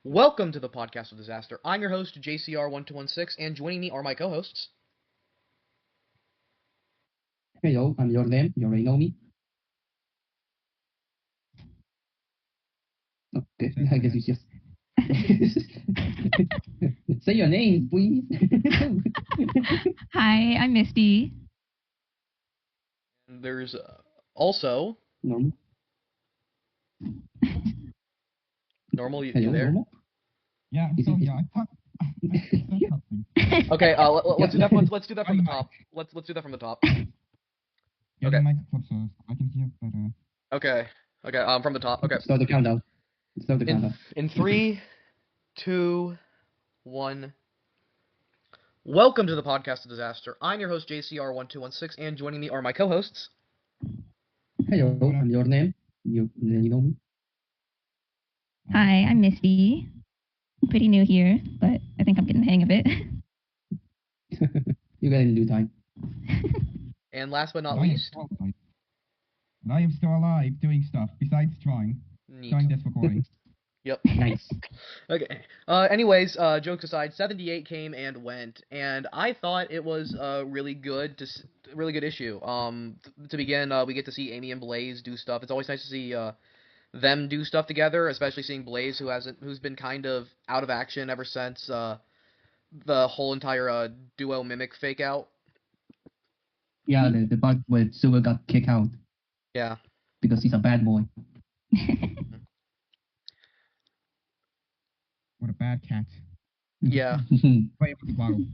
Welcome to the Podcast of Disaster. I'm your host, JCR1216, and joining me are my co-hosts. Hello, I'm LordM. You already know me. Okay, I guess you just say your name, please. Hi, I'm Misty. And there's also Normal. Normal. You Hello, there? Normal. Yeah, I'm still here. I said something. Okay. Let's do that. Yeah. Let's do that from the top. Let's do that from the top. Get Okay. the mic closer. I can hear better. Okay. Okay. From the top. Okay. Start the countdown. In 3, 2, 1. Welcome to the Podcast of Disaster. I'm your host, JCR1216, and joining me are my co-hosts. Hello, I'm LordM. You know me. Hi, I'm Misty. I'm pretty new here, but I think I'm getting the hang of it. You get it in due time. And last but not I am least, still alive. And I am still alive doing stuff besides drawing. Neat. Doing this recording. Yep. Nice. Okay. Anyways, jokes aside, 78 came and went, and I thought it was a really good issue. To begin, we get to see Amy and Blaze do stuff. It's always nice to see them do stuff together, especially seeing Blaze, who's been kind of out of action ever since the whole entire duo mimic fake out. Yeah, the part where Silver got kicked out Yeah. because he's a bad boy. What a bad cat. Yeah. Right up the bottle.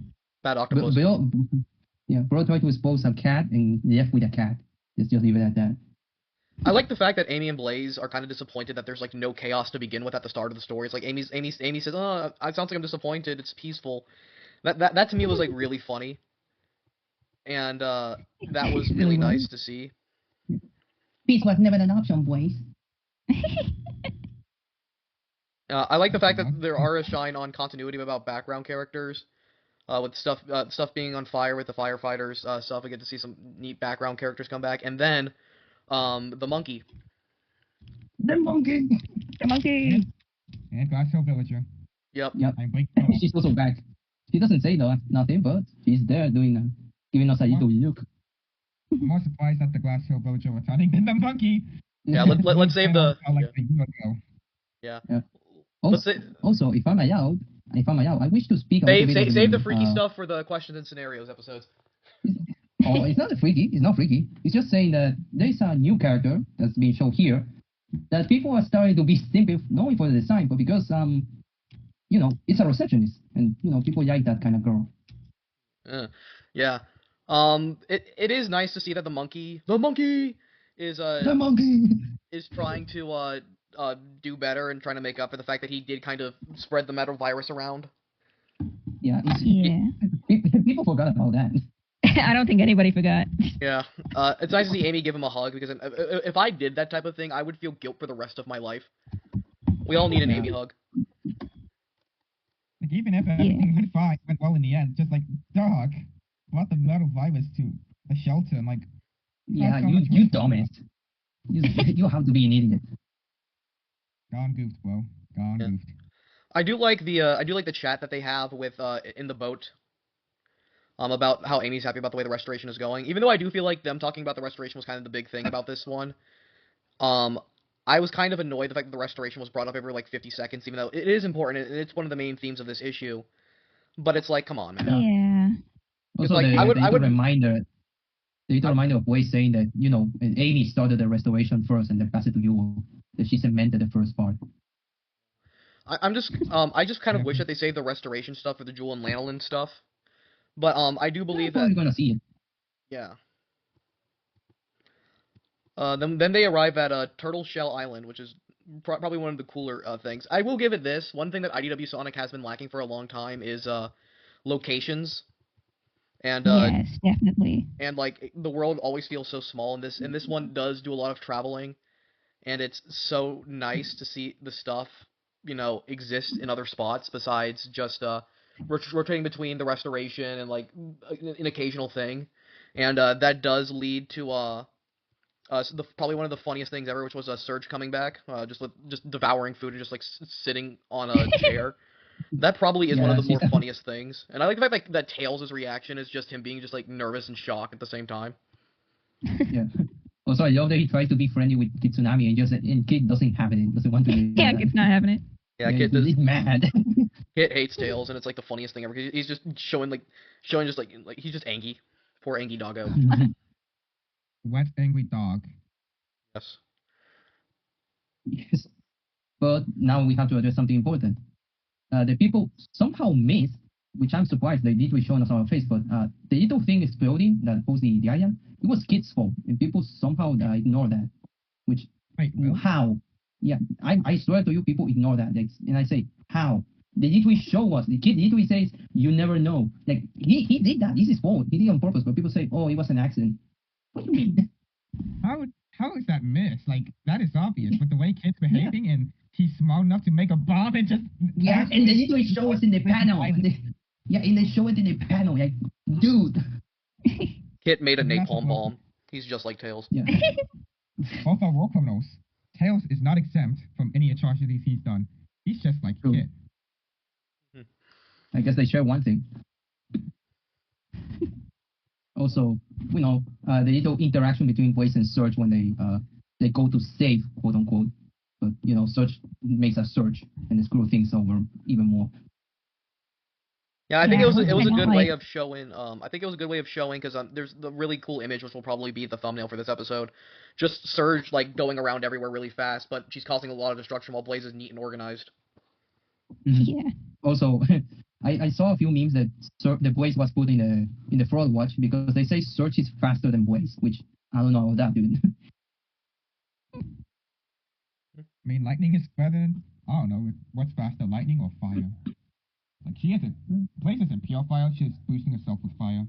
Bad octopus. Bro tried to expose a cat and left with a cat. Just leave it at that. I like the fact that Amy and Blaze are kind of disappointed that there's like no chaos to begin with at the start of the story. It's like Amy says, "Oh, it sounds like I'm disappointed. It's peaceful." That to me was like really funny, and that was really nice to see. Peace was never an option, boys. I like the fact that there are a shine on continuity about background characters, with stuff being on fire with the firefighters stuff. We get to see some neat background characters come back, and then the monkey. The monkey. The monkey! And Glass Hill Villager. Yep. I'm Blake. She's also back. She doesn't say nothing, but she's there doing giving us a little look. More surprised at the Glass Hill Villager returning than the monkey. Yeah. Let's save the. Like a year ago. Yeah. Also, if I'm allowed, I wish to speak. Save the freaky stuff for the questions and scenarios episodes. Oh, it's not freaky. It's not freaky. It's just saying that there's a new character that's being shown here that people are starting to be simply not only for the design, but because it's a receptionist, and people like that kind of girl. Yeah. It is nice to see that the monkey is The monkey is trying to do better and trying to make up for the fact that he did kind of spread the metal virus around. Yeah. Yeah. People forgot about that. I don't think anybody forgot. Yeah. It's nice to see Amy give him a hug, because if I did that type of thing, I would feel guilt for the rest of my life. We all need an Amy hug. Like even if everything went well in the end, just like dog brought the metal virus to the shelter and like. Yeah, you dumbass. You have to be an idiot. Gone goofed, bro. Gone goofed. I do like the chat that they have with in the boat. About how Amy's happy about the way the restoration is going. Even though I do feel like them talking about the restoration was kind of the big thing about this one. I was kind of annoyed the fact that the restoration was brought up every like 50 seconds, even though it is important and it's one of the main themes of this issue. But it's like, come on, man. Yeah. Also, like, the I would reminder of Wade saying that and Amy started the restoration first and then passed it to you. That she cemented the first part. I just kind of wish that they saved the restoration stuff for the Jewel and Lanolin stuff. But I do believe that you're gonna see it. Yeah. Then they arrive at Turtle Shell Island, which is probably one of the cooler things. I will give it this. One thing that IDW Sonic has been lacking for a long time is locations. And yes, definitely. And like the world always feels so small, and this one does do a lot of traveling, and it's so nice to see the stuff exist in other spots besides just rotating between the restoration and like an occasional thing, and that does lead to probably one of the funniest things ever, which was Surge coming back, just devouring food and just like sitting on a chair. That probably is one of Yeah, the she's more funniest things. And I like the fact like that Tails' reaction is just him being just like nervous and shocked at the same time. yeah. Also, I love that he tries to be friendly with Tsunami and Kid doesn't have it. Doesn't want to. Yeah, Kid's not having it. Yeah, Yeah, he's mad. Kid hates Tails, and it's like the funniest thing ever. He's just showing just like he's just angry. Poor angry doggo. Wet angry dog. Yes. Yes. But now we have to address something important. The people somehow miss, which I'm surprised they did show us on our face, but the little thing exploding that posed the island, it was Kid's fault, and people somehow ignore that. Which, Wait, really? how? Yeah, I swear to you, people ignore that. Like, and I say, how? They literally show us. The kid literally says, "You never know." Like he did that. This is his fault. He did it on purpose. But people say, "Oh, it was an accident." What do you mean? How is that missed? Like, that is obvious. With the way Kid's behaving, and he's smart enough to make a bomb and just Yeah, and they literally show us in the panel. And they show it in the panel. Like, dude. Kit made a I'm not napalm supposed bomb. He's just like Tails. Yeah. Both are war criminals. Tails is not exempt from any atrocities he's done. He's just like True. Kid. I guess they share one thing. Also, the little interaction between Blaze and Surge when they go to save, quote unquote. But Surge makes a Surge and screw things over even more. Yeah, I think Yeah, it was a I good like- way of showing. I think it was a good way of showing because there's the really cool image which will probably be the thumbnail for this episode. Just Surge like going around everywhere really fast, but she's causing a lot of destruction while Blaze is neat and organized. Yeah. Also, I saw a few memes that the Blaze was put in the fraud watch because they say Surge is faster than Blaze, which I don't know about that, dude. I mean, lightning is better than, I don't know, what's faster, lightning or fire? Like, she isn't, Blaze isn't pure fire, she's boosting herself with fire.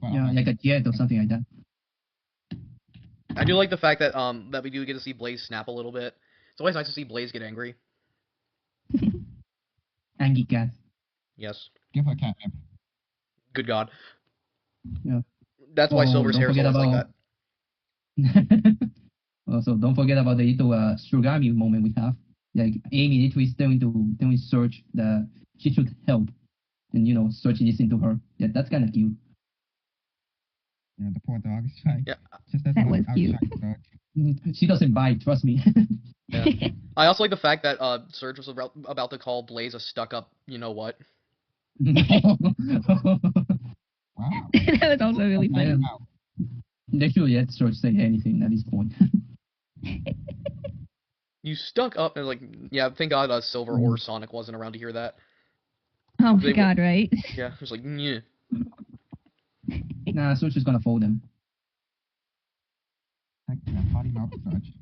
But Yeah, like a jet or something like that. I do like the fact that that we do get to see Blaze snap a little bit. It's always nice to see Blaze get angry. Angry cat. Yes. give her catnip. Good God. Yeah. That's why Oh, Silver's don't hair is forget always like about- that. Also, don't forget about the little Shurigami moment we have. Like Amy literally telling Surge that she should help, and Surge listen to her. Yeah, that's kind of cute. Yeah, the poor dog is like, Yeah. just doesn't That want was cute. outside Surge. She doesn't bite, trust me. Yeah. I also like the fact that Surge was about to call Blaze a stuck-up, you know what? Wow. That was also really funny. Wow. They should let Surge say anything at this point. You stuck up, and like, yeah, thank God Silver or Sonic wasn't around to hear that. Oh my They- god, right? Yeah, it was like, yeah. Nah, Surge is gonna fold them. Heck yeah, potty mouth Surge.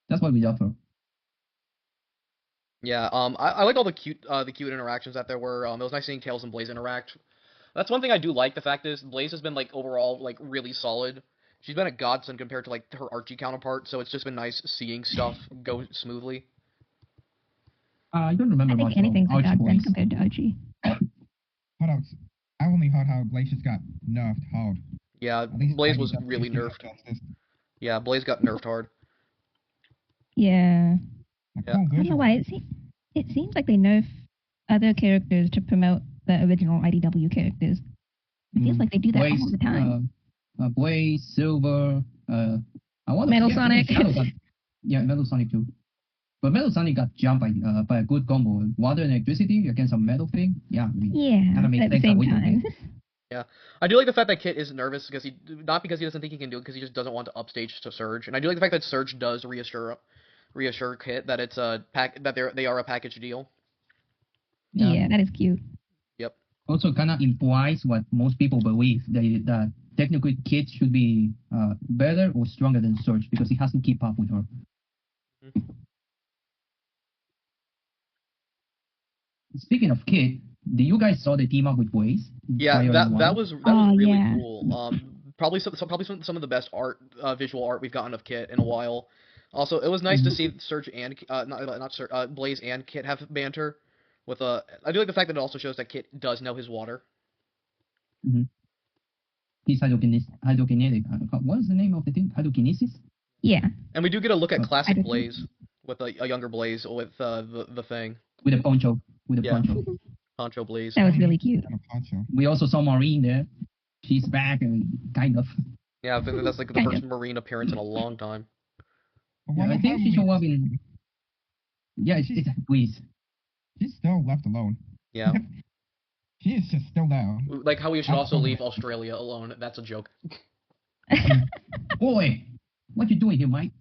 That's what we offer. Yeah, I like all the cute interactions that there were. It was nice seeing Tails and Blaze interact. That's one thing I do like. The fact is, Blaze has been like overall like really solid. She's been a godsend compared to like her Archie counterpart. So it's just been nice seeing stuff go smoothly. I don't remember I much think anything's a about Archie godsend Boys. compared to Archie. Hold on. I only heard how Blaze just got nerfed hard. Yeah, At least Blaze IDW was really did nerfed. justice. Yeah, Blaze got nerfed hard. Yeah. Like, Yeah. cool I don't know visual. why. It seems like they nerf other characters to promote the original IDW characters. It feels like they do that Blaze, all the time. Blaze, Silver, I want Metal Sonic. Yeah, Metal Sonic too. But Metal Sonic got jumped by a good combo. Water and electricity against a metal thing. Yeah, I mean, Yeah, kinda makes at the sense how same we do time. I do like the fact that Kit is nervous because not because he doesn't think he can do it, because he just doesn't want to upstage to Surge. And I do like the fact that Surge does reassure Kit that it's they are a package deal. Yeah. Yeah, that is cute. also kind of implies what most people believe that technically Kid should be better or stronger than Surge because he has to keep up with her. Speaking of Kid, did you guys saw the team up with Blaze? Yeah, Fire that and that Water? was Oh, really yeah. cool. Probably some of the best visual art we've gotten of Kit in a while. Also, it was nice to see Surge and not Surge, Blaze and Kit have banter. I do like the fact that it also shows that Kit does know his water. he's hydrokinetic. What is the name of the thing? Hydrokinesis? Yeah. And we do get a look at But classic I don't- Blaze with a younger Blaze with the thing. With a poncho. Yeah. Poncho Blaze. That was really cute. And a poncho. We also saw Maureen there. She's back and kind of. Yeah, I think that's like the Kind first Marine appearance in a long time. But Yeah, why I think she showed up in. Yeah, it's please. She's still left alone. Yeah. She is just still there. Like how we should also leave Australia alone. That's a joke. Boy, what you doing here, Mike?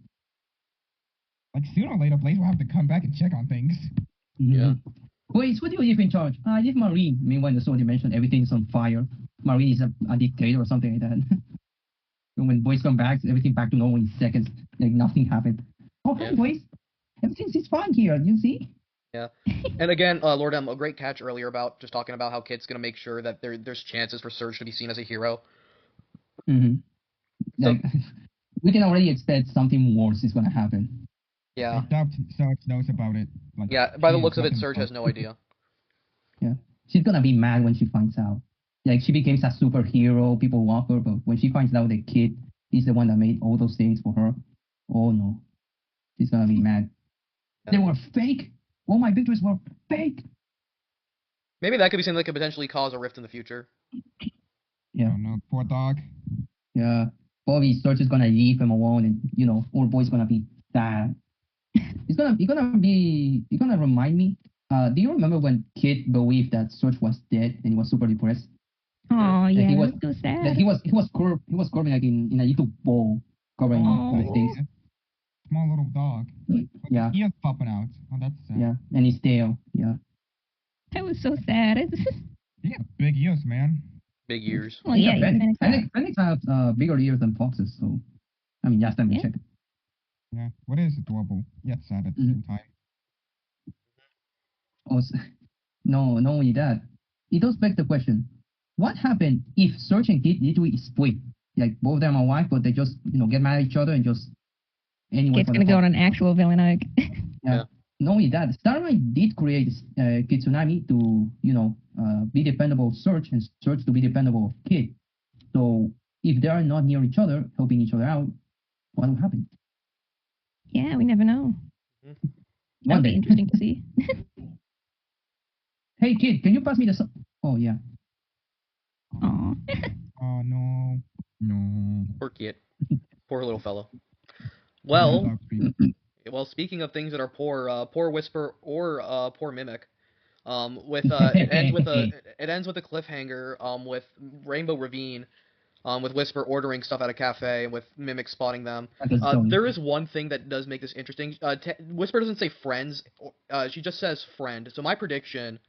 Like sooner or later, Blaze will have to come back and check on things. Yeah. Blaze, what do you leave in charge? I leave Marine. Meanwhile, the soldier mentioned everything's on fire. Marine is a dictator or something like that. And when boys come back, everything back to normal in seconds. Like nothing happened. Oh, hey, Yeah. boys. Everything's fine here, you see? Yeah. And again, LordM, a great catch earlier about just talking about how Kit's gonna make sure that there's chances for Surge to be seen as a hero. Mm-hmm. So- Like, we can already expect something worse is gonna happen. Yeah. I doubt Sarge knows about it. Like, Yeah, by the she looks of it, is Surge has no nothing idea. She's gonna be mad when she finds out. Like, she becomes a superhero, people love her, but when she finds out the kid is the one that made all those things for her, oh no. She's gonna be mad. They were fake! All my victories were fake! Maybe that could be something that could potentially cause a rift in the future. Yeah. Oh no, poor dog. Yeah. Bobby Surge is gonna leave him alone and, you know, old boy's gonna be sad. It's gonna remind me. Do you remember when Kid believed that Surge was dead and he was super depressed? Oh yeah, he that was- was so sad. That he was curving like in a little ball covering Oh. his face. Small little dog. With Yeah. his ears popping out. Oh, that's sad. Yeah. And his tail. Yeah. That was so sad. He got big ears, man. Big ears. Well, yeah, Fenix have bigger ears than foxes, so I mean last time we Yeah. checked. Yeah. What is adorable yet sad at the same time. Also, no, not only that, it does beg the question: what happened if Surge and Kid literally split? Like both of them are wife, but they just get mad at each other and just anyway. Kid's gonna go on an actual villain arc. Not only that, Starlight did create Kitsunami to be dependable of Surge and Surge to be dependable of Kid. So if they are not near each other, helping each other out, what will happen? Yeah, we never know. One That'd be day. interesting to see. Hey Kid, can you pass me the? Oh yeah. Aw. Oh no. No. Poor Kit. Poor little fellow. Well, Dog speak. well, speaking of things that are poor, poor Whisper or poor Mimic, it ends with a cliffhanger, with Rainbow Ravine, with Whisper ordering stuff at a cafe and with Mimic spotting them. There is one thing that does make this interesting. Whisper doesn't say friends, she just says friend. So my prediction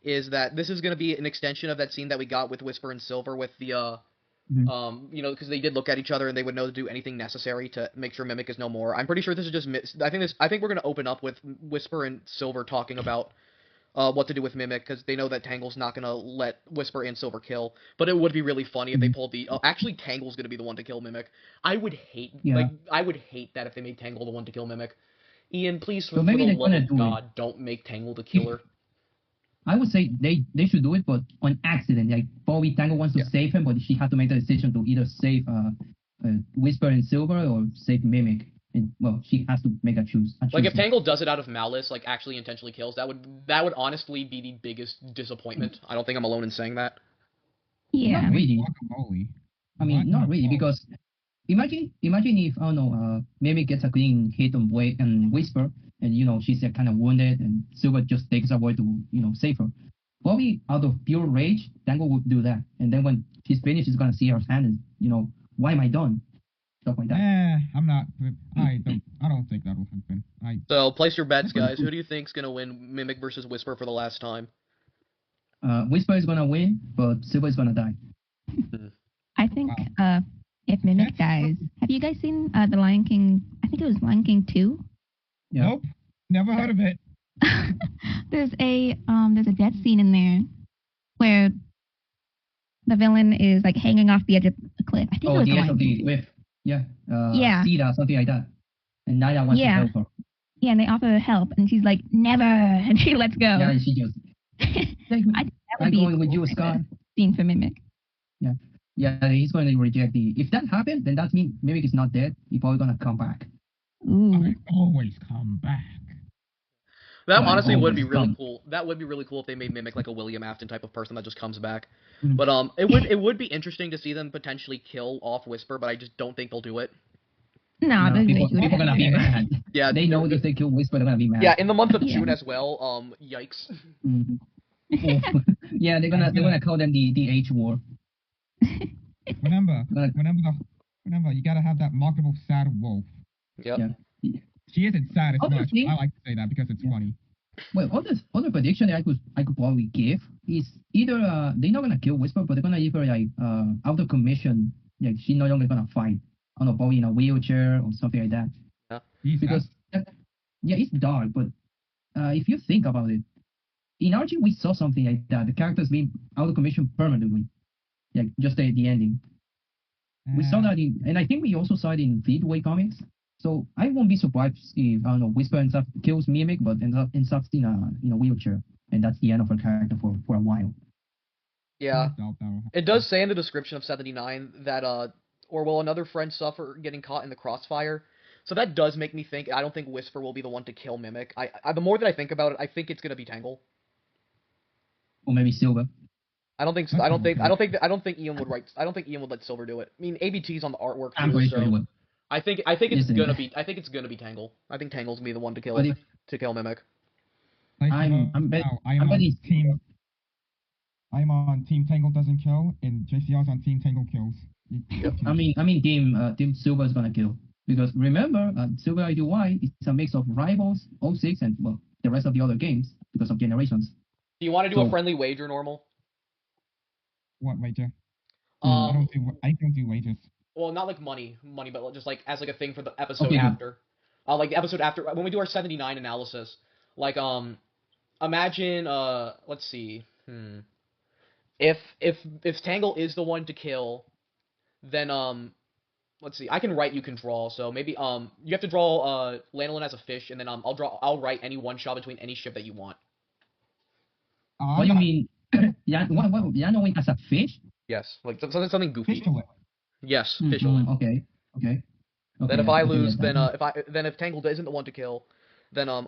is that this is going to be an extension of that scene that we got with Whisper and Silver with the because they did look at each other and they would know to do anything necessary to make sure Mimic is no more. I'm pretty sure this is just. I think we're going to open up with Whisper and Silver talking about what to do with Mimic because they know that Tangle's not going to let Whisper and Silver kill. But it would be really funny if they pulled the. Actually, Tangle's going to be the one to kill Mimic. I would hate that if they made Tangle the one to kill Mimic. Ian, please, for maybe the they're love gonna of do God, don't make Tangle the killer. I would say they should do it, but on accident. Like Bobby Tangle wants to save him, but she had to make the decision to either save Whisper and Silver or save Mimic. And well, she has to make a choose. Like if Tangle does it out of malice, like actually intentionally kills, that would honestly be the biggest disappointment. I don't think I'm alone in saying that. Yeah. Not really. Guacamole. I mean, not really, Guacamole. because imagine if Mimic gets a clean hit on Whisper, and she's kind of wounded, and Silver just takes away to save her. Bobby, out of pure rage, Tangle would do that, and then when she's finished, she's gonna see her hand and why am I done? Stuff like that. I'm not. I don't think that'll happen. So place your bets, guys. Who do you think's gonna win Mimic versus Whisper for the last time? Whisper is gonna win, but Silver is gonna die. I think Wow. if Mimic dies, have you guys seen the Lion King? I think it was Lion King 2. Yeah. Nope. Never heard of it. There's a death scene in there where the villain is like hanging off the edge of a cliff. I think it Oh, was the edge Lion of the King. cliff. Yeah. Yeah. Sita, something like that. And Naya wants to Yeah. help her. Yeah, and they offer her help, and she's like, never, and she lets go. Yeah, and she just. I think that would I'm be going with you, Scott. scene for Mimic. Yeah, he's going to reject the. If that happens, then that means Mimic is not dead. He's probably gonna come back. Ooh. I always come back. That Yeah, honestly would be always really come. cool. That would be really cool if they made Mimic like a William Afton type of person that just comes back. Mhm. But it would be interesting to see them potentially kill off Whisper, but I just don't think they'll do it. No, No, they people do are gonna be mad. Yeah, They know if they kill Whisper, they're gonna be mad. Yeah, in the month of Yeah. June as well. Yikes. Mhm. Yeah, they're gonna call them the H war. Remember, But- remember, you gotta have that marketable sad wolf. Yep. Yeah. She isn't sad as Other much. thing- I like to say that because it's Yeah. funny. Well, other prediction that I could probably give is either they're not gonna kill Whisper, but they're gonna either out of commission, like she's no longer gonna fight. I don't know, probably in a wheelchair or something like that. He's Because yeah, it's dark, but if you think about it, in RG we saw something like that. The characters being out of commission permanently, like just the ending. We saw that and I think we also saw it in Feedway comics. So I won't be surprised if I don't know Whisper ends up kills Mimic, but ends up in a wheelchair, and that's the end of her character for a while. Yeah. I doubt that'll happen. It does say in the description of 79 that or will another friend suffer getting caught in the crossfire. So that does make me think. I don't think Whisper will be the one to kill Mimic. I the more that I think about it, I think it's gonna be Tangle. Or maybe Silver. I don't think. That's I don't think. okay. I don't think Ian would write. I don't think Ian would let Silver do it. I mean, ABT's on the artwork I'm too, pretty sure he so would. I think it's Isn't gonna it? be. I think it's gonna be Tangle. I think Tangle's gonna be the one to kill But if Mimic. Like, I'm bet- now, I'm betting- I'm on Team Tangle doesn't kill, and JCR's on Team Tangle kills. I mean Team Silver is gonna kill because remember Silver IDY is a mix of Rivals, 06, and well the rest of the other games because of generations. Do you want to do a So- friendly wager, normal? What wager? Mm, I don't do wagers. Well, not like money, but just like as like a thing for the episode Okay, good. after. Like the episode after when we do our 79 analysis. Like imagine let's see. If Tangle is the one to kill, then let's see. I can write, you can draw. So maybe you have to draw Lanolin as a fish, and then I'll write any one shot between any ship that you want. What do you mean? Yeah, what Yanowin as a fish? Yes, like something goofy. Fish Yes, Mm, Fisherlin. Okay. Then if I I can lose, get that. then if Tangled isn't the one to kill, then I'll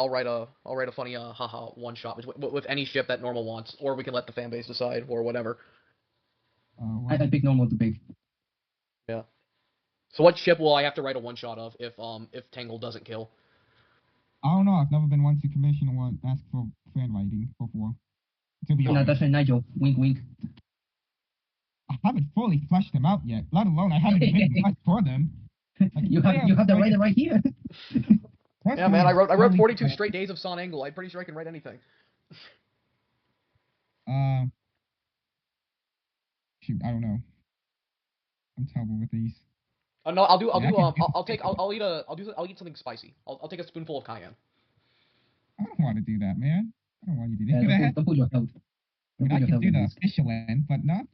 write a funny haha one shot with any ship that normal wants, or we can let the fan base decide or whatever. I pick normal to pick. Yeah. So what ship will I have to write a one shot of if Tangled doesn't kill? I don't know. I've never been one to commission or ask for fan writing before. To be honest, Natasha and Nigel, wink wink. I haven't fully fleshed them out yet. Let alone I haven't written much for them. Like, You have the writer right here. Yeah, man, I wrote 42 straight days of Son Angle. I'm pretty sure I can write anything. Shoot, I don't know. I'm terrible with these. No, I'll eat something spicy. I'll take a spoonful of cayenne. I don't want to do that, man. I don't want you to do Yeah, that. don't put your health. I mean, I Don't put can your do the health at risk. official end, but not.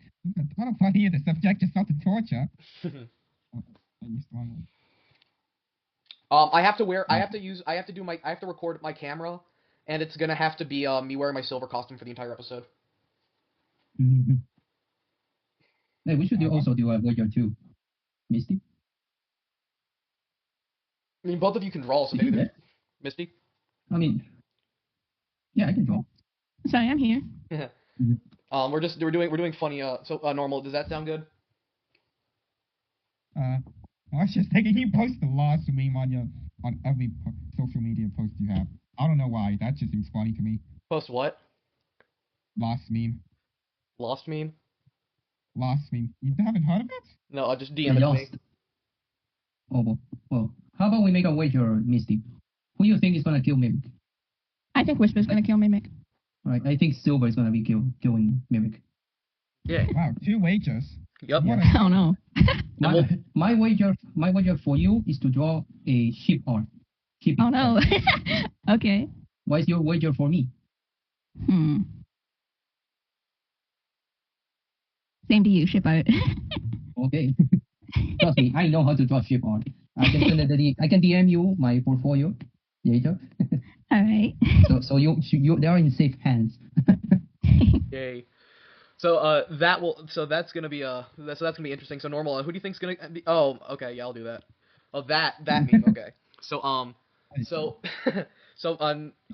I don't want you to subject yourself to torture. I used one. I have to record my camera, and it's gonna have to be me wearing my silver costume for the entire episode. Mm-hmm. Hey, we should also do a Voyager 2. Misty? I mean, both of you can draw, so maybe Yeah. there's Misty. I mean, yeah, I can draw. Sorry, I'm here. We're doing funny. Normal. Does that sound good? I was just thinking you post the lost meme on every social media post you have. I don't know why. That just seems funny to me. Post what? Lost meme. Lost meme? Lost meme. You haven't heard of it? No, I'll just Yeah, DM it to me. lost. Oh, well, how about we make a wager, Misty? Who do you think is gonna kill Mimic? I think Whisper's gonna kill Mimic. Alright, I think Silver is gonna be killing Mimic. Yeah. Wow, 2 wagers. Yep. What I don't know. My wager for you is to draw a ship art. Ship Oh art. no. Okay. What is your wager for me? Same to you, ship art. Okay. Trust me, I know how to draw ship art. I can DM you my portfolio later. All right. So you they are in safe hands. Yay. That's gonna be interesting. So normal. Who do you think's gonna be? Oh, okay, yeah, I'll do that. Oh, that meme. Okay. So so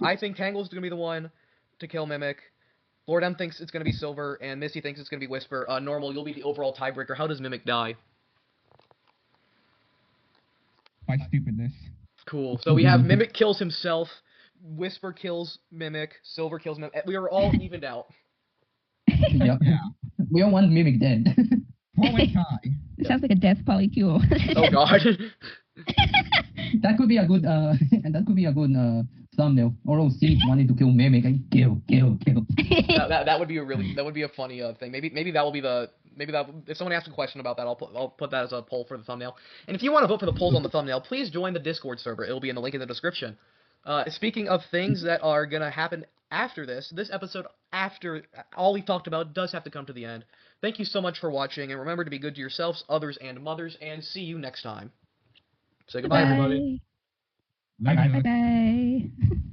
I think Tangle's gonna be the one to kill Mimic. LordM thinks it's gonna be Silver, and Misty thinks it's gonna be Whisper. Normal, you'll be the overall tiebreaker. How does Mimic die? By stupidness. Cool. So we have Mimic kills himself, Whisper kills Mimic, Silver kills Mimic. We are all evened out. Yep. Yeah. We don't want Mimic dead. 4-way tie. It sounds like a death polycule. Oh god. That could be a good thumbnail. All those seeds wanted to kill Mimic and kill. that would be a funny thing. Maybe that will be the if someone asks a question about that, I'll put that as a poll for the thumbnail. And if you want to vote for the polls on the thumbnail, please join the Discord server. It'll be in the link in the description. Speaking of things that are gonna happen after this episode, after all we talked about, does have to come to the end. Thank you so much for watching, and remember to be good to yourselves, others, and mothers, and see you next time. Say goodbye, everybody. Bye. Bye-bye.